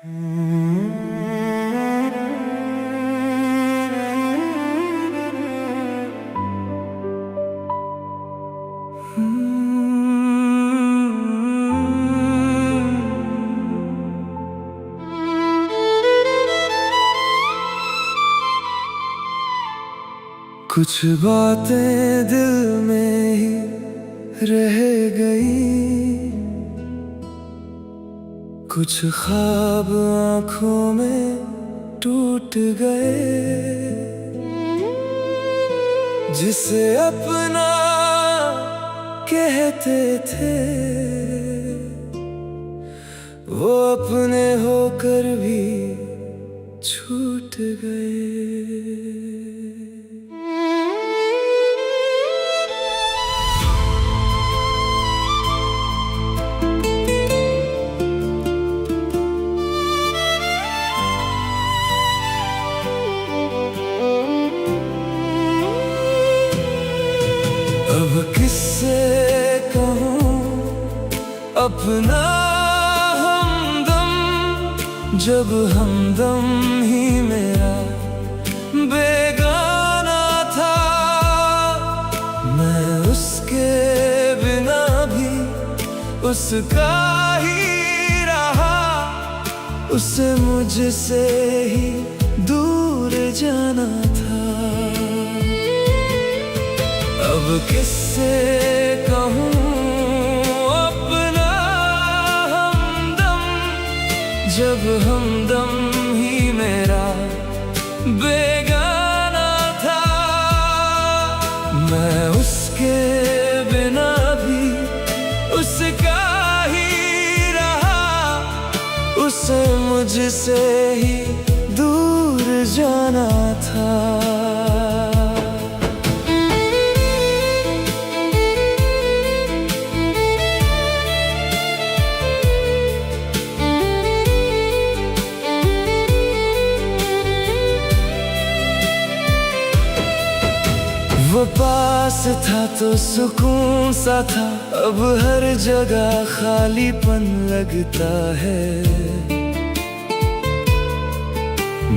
कुछ बातें दिल में ही रह गई, कुछ ख्वाब आँखों में टूट गए। जिसे अपना कहते थे वो अपने होकर भी छूट गए। अब किससे कहूँ अपना हमदम, जब हमदम ही मेरा बेगाना था। मैं उसके बिना भी उसका ही रहा, उसे मुझसे ही दूर जाना था। अब किससे कहूँ अपना हमदम, जब हमदम ही मेरा बेगाना था। मैं उसके बिना भी उसका ही रहा, उसे मुझसे ही दूर जाना था। वो पास था तो सुकून सा था, अब हर जगह खालीपन लगता है।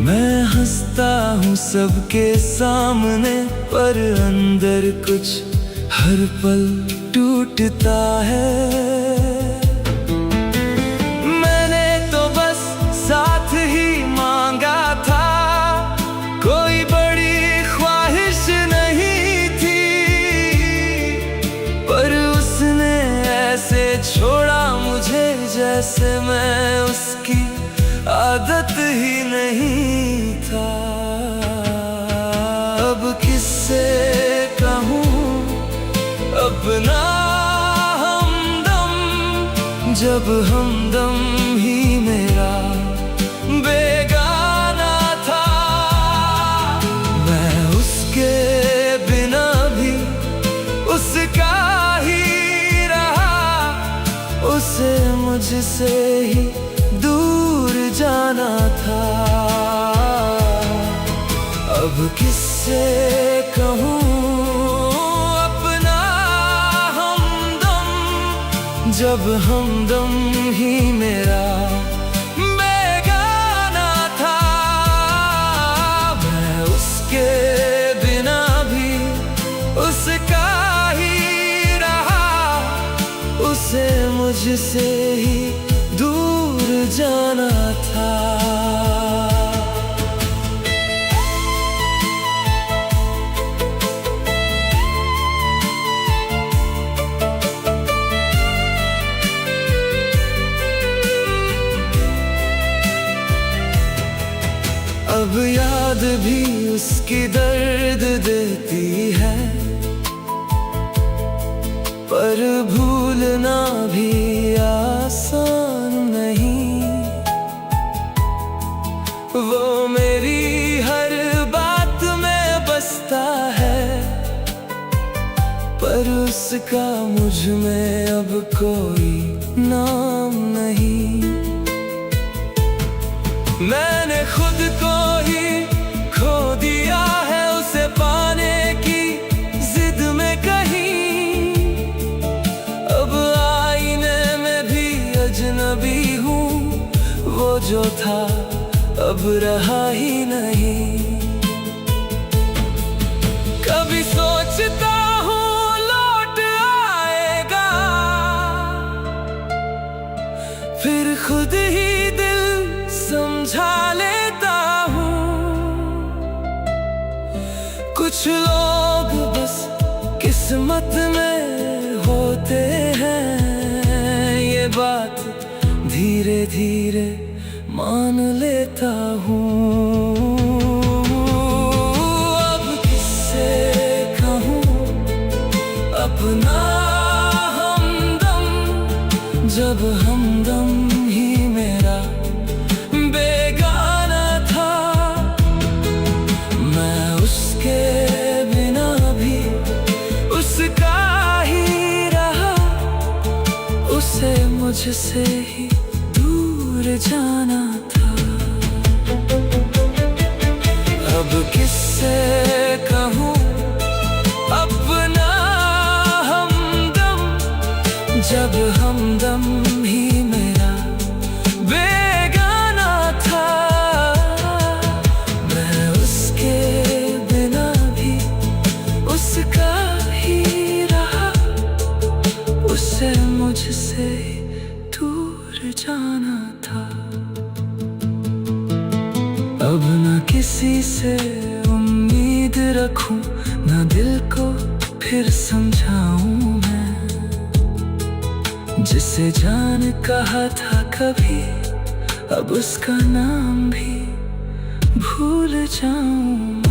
मैं हंसता हूँ सबके सामने, पर अंदर कुछ हर पल टूटता है। मैंने तो बस साथ ही मांगा था, कोई बड़ी ख्वाहिश नहीं थी। पर उसने ऐसे छोड़ा मुझे जैसे मैं उसकी आदत ही नहीं था। अब किससे कहूँ अपना हमदम, जब हमदम ही मेरा बेगाना था। मैं उसके बिना भी उसका ही रहा, उसे मुझसे ही दूर जाना था। अब किससे कहूँ अपना हमदम, जब हमदम ही मेरा बेगाना था। मैं उसके बिना भी उसका ही रहा, उसे मुझसे ही दूर जाना था। अब याद भी उसकी दर्द देती है, पर भूलना भी आसान नहीं। वो मेरी हर बात में बसता है, पर उसका मुझ में अब कोई नाम नहीं। मैंने खुद को ही खो दिया है उसे पाने की जिद में कहीं। अब आईने में भी अजनबी हूँ, वो जो था अब रहा ही नहीं। कभी सोचता हूँ लौट आएगा, फिर खुद ही दिल समझा लेता हूँ। कुछ लोग बस किस्मत में होते हैं, ये बात धीरे धीरे मान लेता हूँ। अब किससे कहूँ अपना हमदम, जब हमदम ही मेरा बेगाना था। मैं उसके बिना भी उसका ही रहा, उसे मुझसे ही दूर जाना था। अब किससे कहूँ अपना हमदम, जब हमदम ही मेरा बेगाना था। मैं उसके बिना भी उसका ही रहा, उसे मुझसे दूर जाना था। अब न किसी से उम्मीद रखूं, न दिल को फिर समझाऊं मैं। जिसे जान कहा था कभी, अब उसका नाम भी भूल जाऊं।